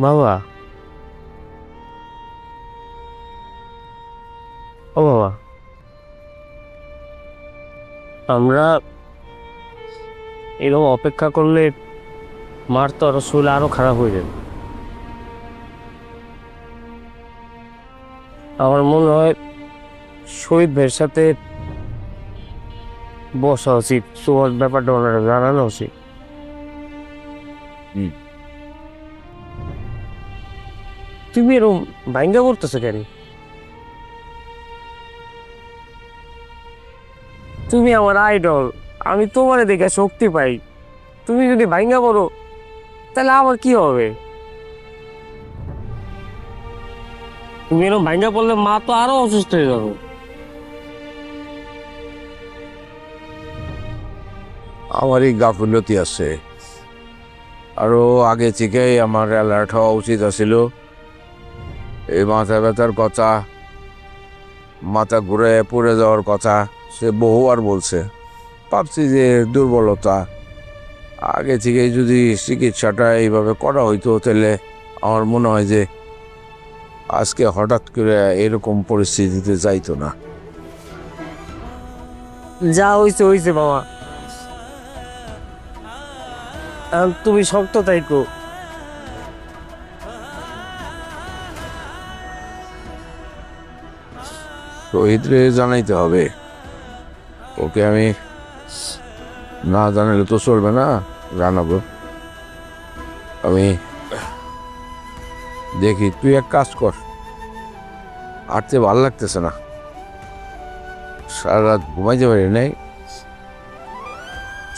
বাবা, ও বাবা, আমরা এরকম অপেক্ষা করলে মার তো আরো শরীর আরো খারাপ হয়ে যাবে। আমার মনে হয় শহীদ ভাইয়ের সাথে বসা উচিত, তোমার ব্যাপারটা ওনারা জানানো উচিত। তুমি এরকম ভাঙ্গা করতেছো কেন? তুমি আমার আইডল, আমি তোমারে দেখে শক্তি পাই। তুমি যদি ভাঙ্গা করো তাহলে আমার কি হবে? তুমি এরকম ভাঙ্গা পড়লে মা তো আরো অসুস্থ হয়ে যাবে। আমারই গাফিলতি আছে, আরো আগে থেকেই আমার অ্যালার্ট হওয়া উচিত ছিল। এই মাথা ব্যথার কথা, মাথা ঘুরে পড়ে যাওয়ার কথা সে বহুবার বলছে। ভাবছি যে দুর্বলতা, আগে থেকে যদি চিকিৎসাটা এইভাবে করা হইতো তাহলে আমার মনে হয় যে আজকে হঠাৎ করে এরকম পরিস্থিতিতে যাইতো না। যা হইছে হইছে বাবা, তুমি শক্ত থাইকো। শহীদরে জানাইতে হবে, ওকে আমি না জানালে তো চলবে না, জানাবো। আমি দেখি, তুই এক কাজ কর, হাঁটতে ভালো লাগতেছে না, সারা রাত ঘুমাইতে পারি নাই,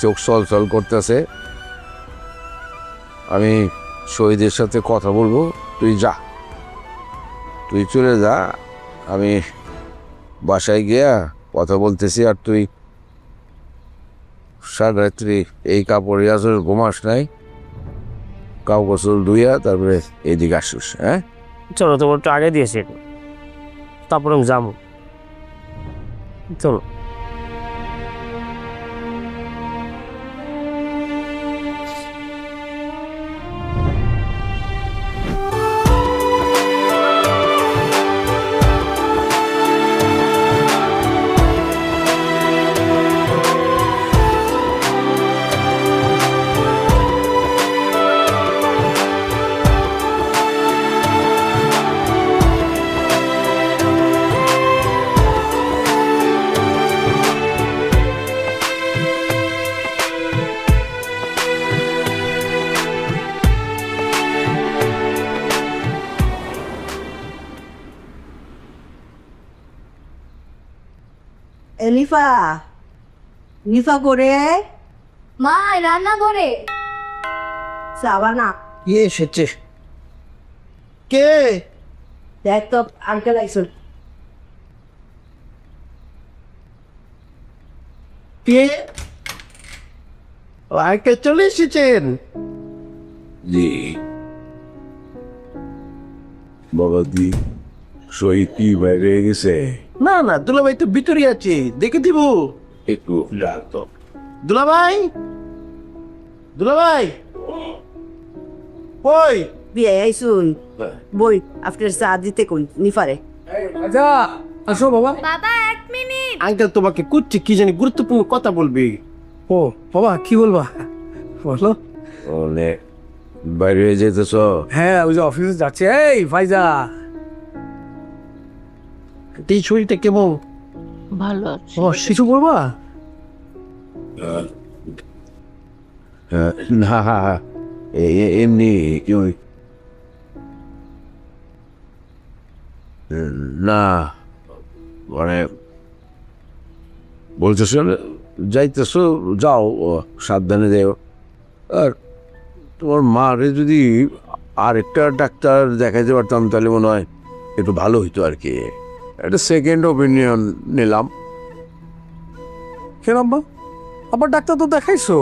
চোখ চল করতেছে। আমি শহীদের সাথে কথা বলবো, তুই যা, তুই চলে যা, আমি বাসায় গিয়া কথা বলতেছি। আর তুই সারা রাত্রি এই কাপড় আসলে ঘুমাস নাই, কাউ গোসল ধুইয়া তারপরে এইদিকে আসিস। হ্যাঁ, চলো, তোমার একটু আগে দিয়েছি, তারপরে আমি যাবো। চলো। এলিফা, লিফা করে মা রান্না করে। সাবানা কে এসেছে? কে? দেখ তো আঙ্কেল আইসুন। কে? আঙ্কেল চলে এসেছেন? জি বাবা, দি শহীদ কি বাইরে গেছে? না না, দুলাভাই তো ভিতরে আছে, দেখে দিব। একটু রাখতো। দুলাভাই, দুলাভাই ওই বিয়ে আইসুন, বই আপনার চা দিতে কোন নিফারে। আচ্ছা, আসো বাবা। বাবা 1 মিনিট। আঙ্কেল তোমাকে কুচ্ছি কি জানি গুরুত্বপূর্ণ কথা বলবি। ও বাবা, কি বলবা বলো। বলে বাইরে যেতেছ? হ্যাঁ, ওই যে অফিসে যাচ্ছে। এই ফাইজা, এই শরীরটা কেমন? ভালো আছে। ও, কিছু বলবা? না, এমনি ওই না, মানে বলতেছ যাইতেছ, যাও, সাবধানে যাও। আর তোমার মারে যদি আরেকটা ডাক্তার দেখাইতে পারতাম তাহলে মনে হয় একটু ভালো হইতো আর কি। একটা সেকেন্ড ওপিনিয়ন নিলাম। কেন আব্বা? আবার ডাক্তার তো দেখাইছো,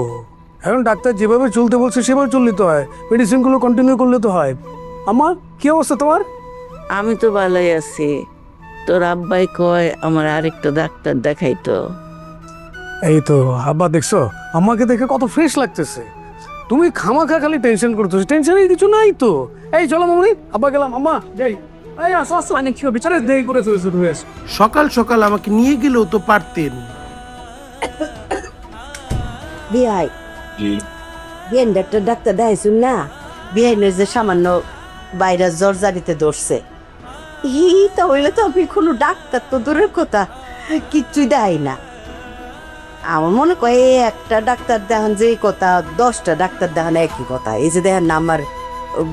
এখন ডাক্তার যেভাবে চলতে বলছে সেভাবে চললে তো হয়, মেডিসিনগুলো কন্টিনিউ করলে তো হয়। আমার কি অবস্থা তোমার? আমি তো ভালোই আছি। তোর আব্বাই কয় আমার আরেকটা ডাক্তার দেখাইতো। এই তো আব্বা, দেখছো আমাকে দেখে কত ফ্রেশ লাগতেছে। তুমি খামাখা খালি টেনশন করতেছো, টেনশনের কিছু নাই তো। এই চলো মামনি, আব্বা গেলাম, আম্মা যাই। এই আসো আসো, মানে কি হবে, বিচারে দেরি করে শুরু হয়েছে। সকাল সকাল আমাকে নিয়ে গেলেও তো পারতেন। বিয়াই বিয়ান ডাক্তার দেখাইছুন না, বিয়াইনের যে সামান্য বাইরে জ্বর জারিতে ধরছে, তা হইলে তো আমি কোনো ডাক্তার তো দূরের কথা কিচ্ছুই দেয় না। আমার মনে করে এই একটা ডাক্তার দেখান যে কথা, 10টা ডাক্তার দেখান একই কথা। এই যে দেখেন না আমার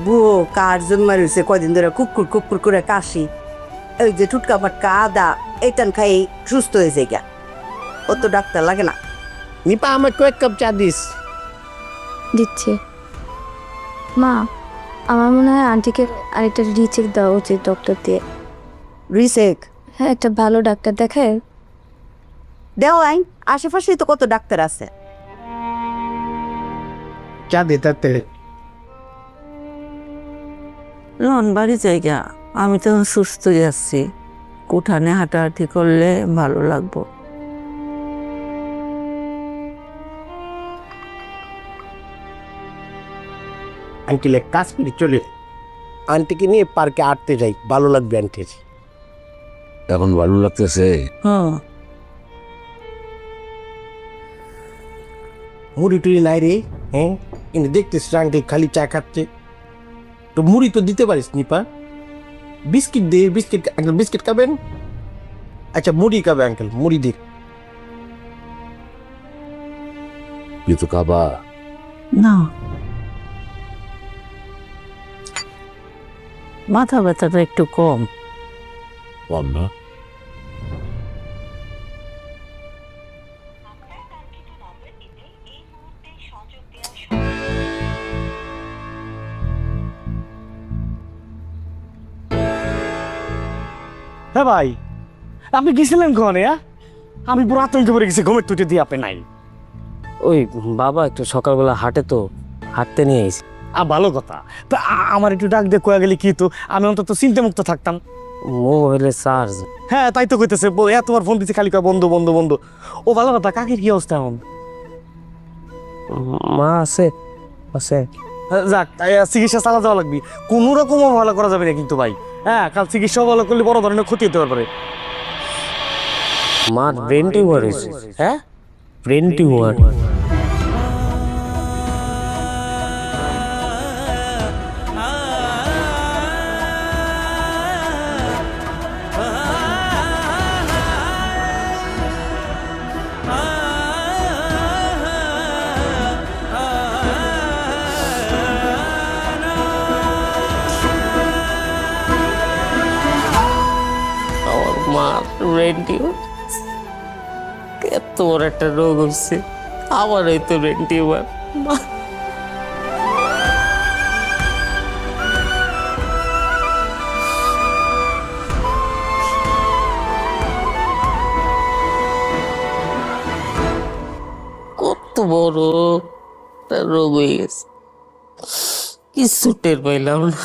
বুয়ো কার জন্মা রয়েছে কয়দিন ধরে কুকুর কুকুর করে কাশি, ওই যে টুটকা পাটকা আদা এইটান খাই সুস্থ হয়ে যায় গা, ও তো ডাক্তার লাগে না। নিপা আমার কয়েক কাপ চা দিস। দিচ্ছে মা, আমার মনে হয় আন্টিকে আরেকটা রিচেক দেওয়া উচিত ডক্টর দিয়ে। রিসেক হ্যাঁ, একটা ভালো ডাক্তার দেখায়। দেও আইন, আশেপাশেই তো কত ডাক্তার আছে। চা দে তাতে। লন বাড়ি জায়গা, আমি তো সুস্থই আছি, উঠানে হাঁটাহাঁটি করলে ভালো লাগবো। আঙ্কেল এক কাজ করি, চলে আন্টিকে নিয়ে পার্কে হাঁটতে যাই, ভালো লাগবে আন্টির। এখন ভালো লাগতেছে? হ্যাঁ, মুড়ি টুড়ি নাই রে? হ্যাঁ, কিন্তু দেখতেছিস আন্টি খালি চা খাচ্ছে, তো মুড়ি তো দিতে পারিস নিপা। বিস্কিট দে, বিস্কিট আঙ্কেল বিস্কিট খাবেন? আচ্ছা মুড়ি খাবে আঙ্কেল, মুড়ি দে। কিন্তু কাবা না মাথা ব্যথাটা একটু কম। কম না? হ্যাঁ ভাই, আপনি গেছিলেন কনে? আমি পুরো আতঙ্কে পড়ে গেছি, ঘুমের টুটে দিয়ে আপনি নাই। ওই বাবা একটু সকালবেলা হাঁটে তো, হাঁটতে নিয়ে এসেছি। ভালো কথা, তা আমার একটু ডাক দিয়ে কয়া গেলে কি তো, আমি অন্তত চিন্তা মুক্ত থাকতাম। মোবাইলে চার্জ। হ্যাঁ তাই তো কইতেছে, এতবার ফোন দিচ্ছে খালি কয় বন্ধু বন্ধু বন্ধু। ও ভালো কথা, কাকের কি অবস্থা এখন? মা আছে আছে। যাক, চিকিৎসা চালা যাওয়া লাগবে, কোনো রকম ভালো করা যাবে না কিন্তু ভাই। হ্যাঁ, কাল চিকিৎসা ভালো করলে বড় ধরনের ক্ষতি হতে পারে। মার ব্রেন টিউমার হয়েছে। হ্যাঁ, ব্রেন টিউমার। আমার মার ব্রেন টিউমার, এত বড় একটা রোগ হচ্ছে, আমার এই তো ব্রেন টিউমার। কত বড় একটা রোগ হয়ে গেছে, কিছু টের পাইলাম না।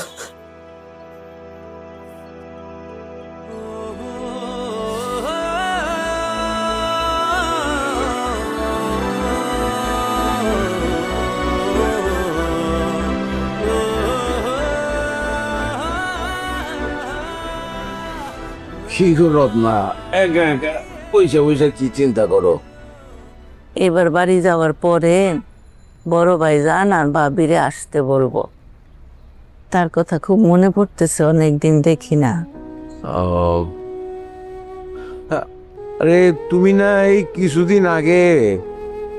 কি করো না, একা একা পয়সা পয়সা কি চিন্তা করো? এবার বাড়ি যাওয়ার পরে বড় ভাইজান আর ভাবিরে আসতে বলবো, তার কথা খুব মনে পড়তেছে, অনেকদিন দেখি না। আরে তুমি না এই কিছুদিন আগে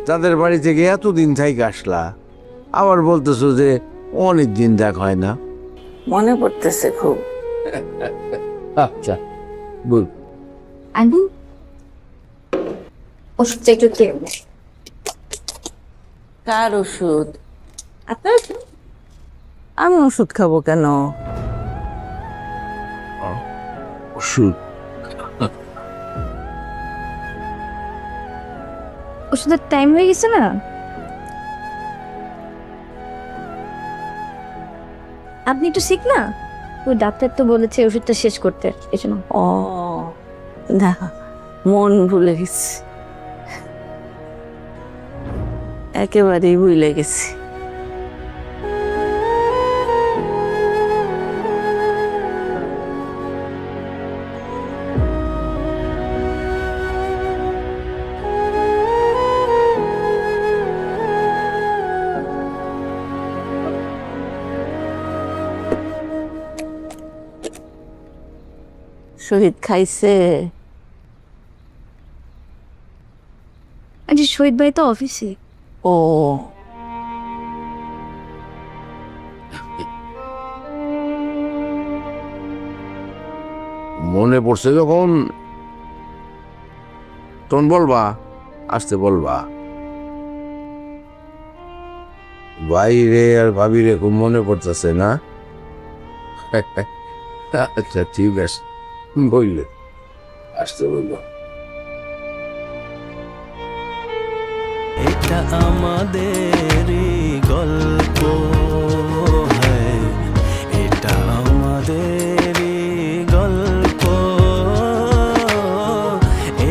তাদের বাড়ি থেকে এতদিন থেকে আসলা, আবার বলতেছো যে অনেক দিন দেখা হয় না। মনে পড়তেছে খুব। আচ্ছা বল। আনবু ওষুধটা একটু খেয়ে নে। কার ওষুধ? আপনার ওষুধ? আমি ওষুধ খাবো কেন? ওষুধ? ওষুধের টাইম হয়ে গেছে না? আপনি একটু শিখ না, ওই ডাক্তার তো বলেছে ওষুধটা শেষ করতে, এজন্য। ও না, মন ভুলে গেছি, একেবারেই ভুলে গেছি। শহীদ খাইছে? আন্টি শহীদ ভাই তো অফিসে। ও মনে পড়ছে যখন তখন বলবা, আসতে বলবা। বাইরে আর ভাবিরে খুব মনে পড়তেছে না? আচ্ছা ঠিক আছে, বললে আসতে বলবা। এটা আমাদেরই গল্প, হ্যাঁ এটা আমাদেরই গল্প,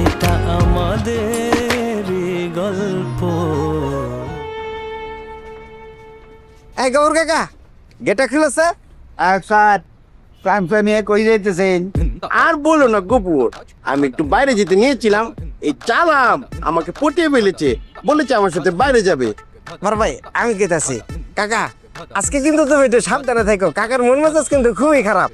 এটা আমাদেরই গল্প। এই গৌর কাকা, গেটা খুলেছে? স্যার, প্রাণ নিয়ে কই যাইতেছেন? আর বলো না গোপুর, আমি একটু বাইরে যেতে নিয়েছিলাম, এই চালাম আমাকে পটিয়ে ফেলেছে, বলেছে আমার সাথে বাইরে যাবে। আমার ভাই আমি গেতাছি। কাকা আজকে কিন্তু তুমি একটু সাবধানে থাকো, কাকার মন মেজাজ কিন্তু খুবই খারাপ।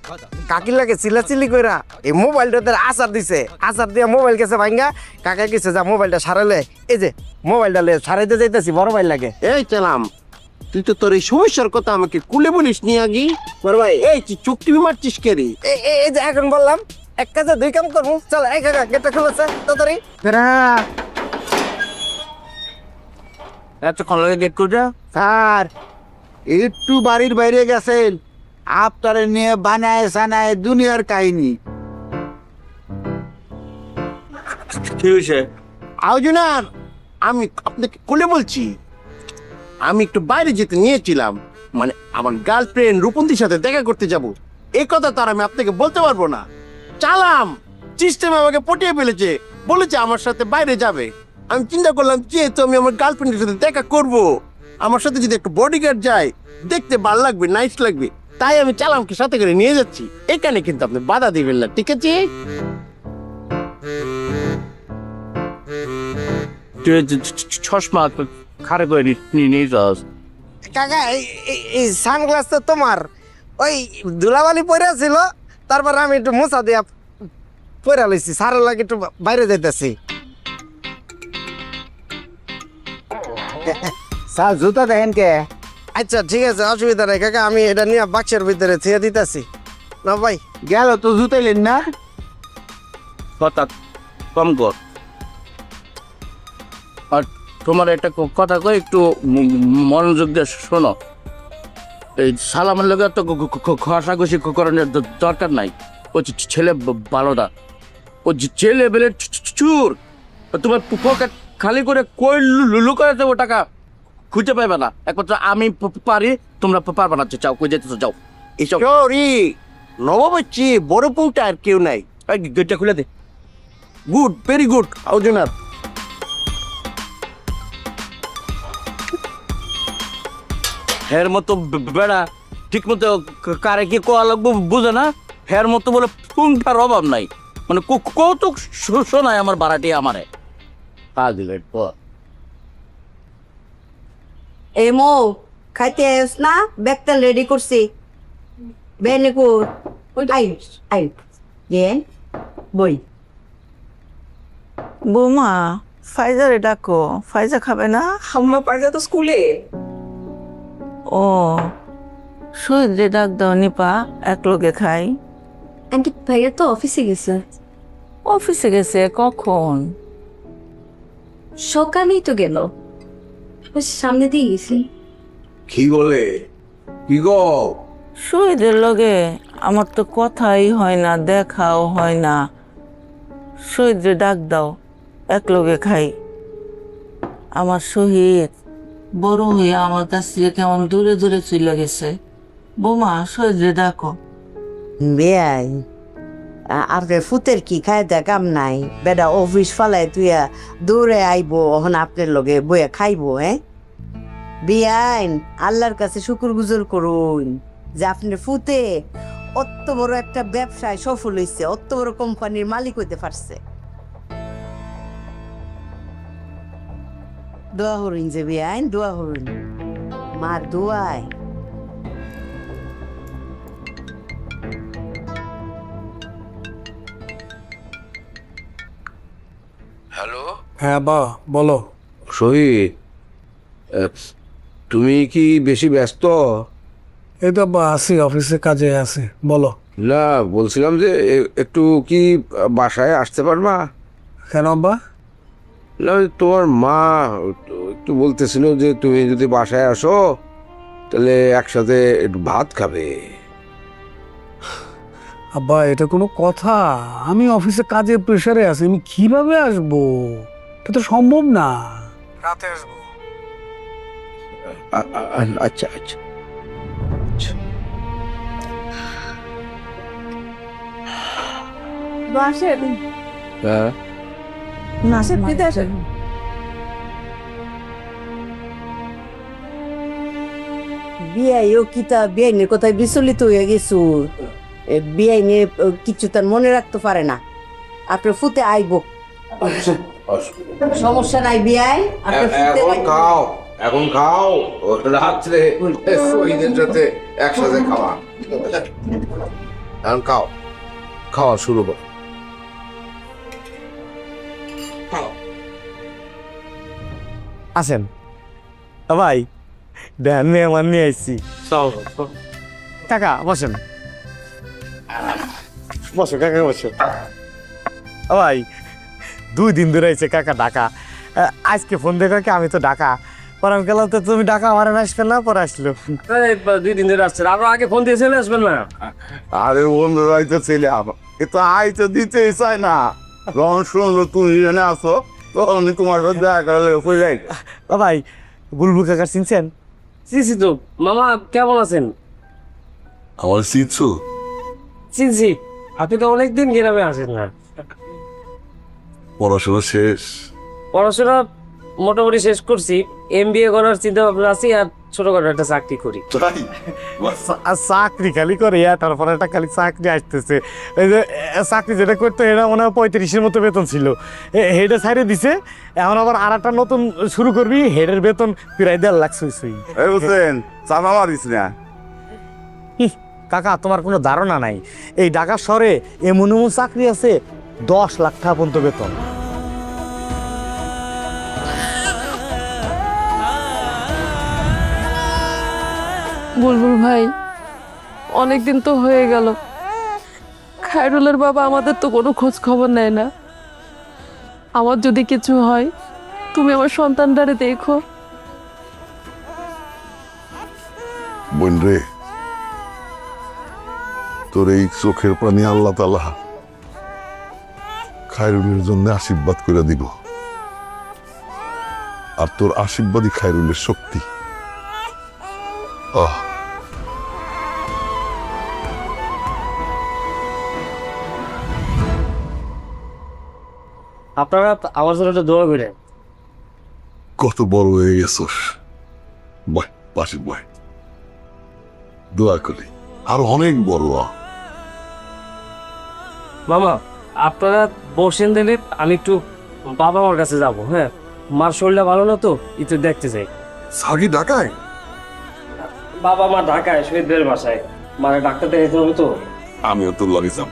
কাকির লাগে চিল্লাচিল্লি কইরা এই মোবাইলটাতে আচার দিছে, আচার দিয়ে মোবাইল গেছে ভাঙ্গা। কাকা গেছে যা মোবাইলটা সারালে, এই যে মোবাইলটা লে সারাইতে যাইতেছি, বড় ভাই লাগে। এই চালাম, তুই তো তোর এই সমস্যার কথা আমাকে কুলে বলিস নি আগে। বড় ভাই এই তুই চোখ টিভি মারছিস কে রে? এই যে এখন বললাম এক কাজে দুই কাম করবো, চল এই কাকা গেটটা খুলেছে তাড়াতাড়ি। এতক্ষণ লাগে গেট করে স্যার, একটু বাড়ির বাইরে গেছেন, আপনারে নিয়ে বানায় সানায় দুনিয়ার কাহিনী। কি হয়েছে? আউজনার, আমি আপনাকে কোলে বলছি, আমি একটু বাইরে যেতে নিয়েছিলাম, মানে আমার গার্লফ্রেন্ড রূপন্তীর সাথে দেখা করতে যাব। এই কথা তো আর আমি আপনাকে বলতে পারবো না। চালাম সিস্টেম আমাকে পটিয়ে ফেলেছে, বলেছে আমার সাথে বাইরে যাবে। আমি চিন্তা করলাম যেহেতু আমি আমার গার্লফ্রেন্ডের সাথে দেখা করব, আমার সাথে যদি একটা বডিগার্ড যায় দেখতে ভালো লাগবে, নাইস লাগবে, তাই আমি চালামকে সাথে করে নিয়ে যাচ্ছি। এখানে কিন্তু আপনি বাধা দিবেন না, ঠিক আছে? চশমা খারে করে নিয়ে যাস। কাকা এই সানগ্লাস তো তোমার, ওই ধুলাবালি পরে ছিল, তারপর আমি একটু মোছা দিয়া পরে লইছি, সারের লাগে একটু বাইরে যাইতেছি। স্যার জুতা দেখেন কে? আচ্ছা ঠিক আছে, অসুবিধা নেই কাকা, আমি এটা নিয়ে বাক্সের ভিতরে ছেড়ে দিতেছি। না ভাই গেল তো জুতাইলেন না? কথা কম কর। আর তোমার একটা কথা কই, একটু মনোযোগ দিয়ে শোনো। এই সালামের লোক তো ঘষাঘষি করানোর দরকার নাই। ও ছেলে ভালোটা, ও ছেলে বেলে চুর। তোমার পকেট খালি করে কই লুকায় দেবো টাকা খুঁজে পাইবে না। একমাত্র আমি পারি, তোমরা পারবে না। চাও কই যেতে যাও। এইসব নবাবচ্ছি বড় পৌটা আর কেউ নাই। গেটটা খুলে দে। গুড, ভেরি গুড আউজনার। হের মতো বেড়া ঠিক মতো কারে কি কোয়া লাগবো বুঝে না। হের মতো বলে পুংটার অভাব নাই, মানে কৌতুক শোনায় আমার বাড়াটি আমারে। এই মো খাইতে আস না, ব্যাগটা রেডি করছি। বেনিকুর আই আই গে বই। বৌমা, ফাইজারে ডাকো, ফাইজা খাবে না? আম্মা পারজা তো স্কুলে। ও শহীদ রে ডাক দাও নিপা, এক লোকে খাই। আন্টি ভাইয়া তো অফিসে গেছে। অফিসে গেছে কখন? সকালেই তো গেল, সামনে দিয়ে গেছি। কি বলে? কি গো? শহীদের লগে আমার তো কথাই হয় না, দেখাও হয় না। শহীদ রে ডাক দাও, এক লোকে খাই। আমার শহীদ বড় হয়ে আমার কাছ থেকে কেমন দূরে দূরে চলে গেছে। বৌমা শহীদ রে ডাকো। বেয়াই আর ফুতের কি খায় দেখাম নাই, বেটা অফিস ফালাই তুইয়া দূরে আইবো, ওখানে আপনার লগে বইয়া খাইবো। হ্যাঁ বিয়াইন, আল্লাহর কাছে শুকুর গুজর করুন যে আপনার ফুতে অত বড় একটা ব্যবসায় সফল হয়েছে, অত বড় কোম্পানির মালিক হইতে পারছে। দোয়া হরুন যে বিয়াইন, দোয়া হরুন, মার দোয়ায়। হ্যালো হ্যাঁ বা বলো। শহীদ, তুমি কি বেশি ব্যস্ত? এই তো আব্বা আছি, অফিসে কাজে আছি, বলো। না, বলছিলাম যে একটু কি বাসায় আসতে পারবা? কেন আব্বা? না, তোমার মা একটু বলতেছিল যে তুমি যদি বাসায় আসো তাহলে একসাথে একটু ভাত খাবে। আব্বা এটা কোনো কথা? আমি অফিসে কাজের প্রেশারে আছি, আমি কিভাবে আসবো? এটা তো সম্ভব না। রাতে আসবো। আচ্ছা আচ্ছা। হ্যাঁ, বিয়াইও কিতা বিয়াইনের কথায় বিচলিত হয়ে গেছু। বিয়াই নিয়ে কিছু তার মনে রাখতে পারে না। আপনার ফুতে আইব, সমস্যা নাই বিয়াই। আপনার ফুতে এখন আইবো। খাও, এখন খাও, রাত্রে শহীদের সাথে একসাথে খাওয়া। এখন খাও, খাওয়া শুরু করো। আসেন ভাই, দেন মেহমান নিয়ে আসছি। কাকা বসেন, বসো কাকা বসো। ভাই 2 দিন ধরে আইছে কাকা ঢাকা, আজকে ফোন দেখো কি আমি তো ঢাকা, পরে আমি গেলাম তো তুমি ঢাকা আমার আসবে না, পরে আসলো। 2 দিন ধরে আসছেন, আরো আগে ফোন দিয়ে চলে আসবেন না? আরে বন্ধুরাই তো ছেলে আমার, এ তো আই তো দিতেই চায় না। যখন শুনলো তুমি এখানে আসো তখন তোমার সাথে দেখা করলে যাই। ভাই বুলবুল কাকা চিনছেন? চিনছি তো। মামা কেমন আছেন? আমার চিনছো? চিনছি। আপনি তো অনেকদিন গ্রামে আসেন না। পড়াশোনা শেষ? পড়াশোনা মোটামুটি শেষ করছি, MBA করার চিন্তা ভাবনা আছে, আর ছোটখাটো একটা চাকরি করি। তাই? চাকরি খালি করে তারপরে একটা খালি চাকরি আসতেছে। এই যে চাকরি যেটা করতো এটা মনে হয় 35-এর মতো বেতন ছিল, হেডে ছাড়িয়ে দিছে। এখন আবার আর একটা নতুন শুরু করবি, হেডের বেতন প্রায় 1.5 লাখ সুই। এই হোসেন, চাপা মারিস না। কাকা তোমার কোনো ধারণা নাই, এই ঢাকা শহরে এমন এমন চাকরি আছে 10 লাখ টাকা পর্যন্ত বেতন। বুলবুল ভাই, অনেকদিন তো হয়ে গেল, খায়রুলের বাবা আমাদের তো কোনো খোঁজ খবর নেয় না। আমার যদি কিছু হয় তুমি আমার সন্তানটারে দেখো। বোন রে, তোর এই চোখের পানি আল্লাহ তাআলা খায়রুলের জন্য আশীর্বাদ করে দিব, আর তোর আশীর্বাদই খায়রুলের শক্তি। আপনারা আমার জন্য একটা দোয়া করেন। কত বড় হয়ে গেছস, বয় পাশে বয়, দোয়া করি আরো অনেক বড় হ। মামা আপনারা বসেন দিলে আমি একটু বাবা মার কাছে যাব। হ্যাঁ, মার শরীরটা ভালো না তো, একটু দেখতে চাই। সাগি ঢাকায়? বাবা মা ঢাকায় শহীদদের বাসায়, মানে ডাক্তার দেখাইতে হবে তো। আমিও তোর লাগে যাব।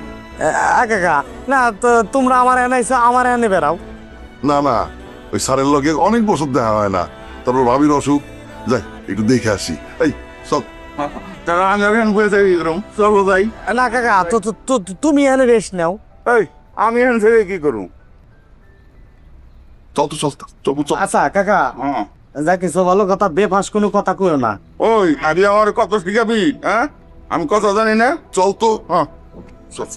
কাকা না তো তোমরা আমার এনাইছো, আমার এনে বেড়াও। না না, ওই স্যারের লগে অনেক বছর দেখা হয় না, তারপর ভাবির অসুখ, যাই একটু দেখে আসি। এই সব চলো যাই। না কাকা তো তুমি এনে রেস্ট নাও। এই আমি এখান থেকে কি করবো? চল তো, চল চল চল। আচ্ছা কাকা, যা কিছু ভালো কথা, বেফাস কোনো কথা কইও না। ওই আরে আমার কত শিখাবি? হ্যাঁ, আমি কথা জানি না। চল তো। হ্যাঁ, চল।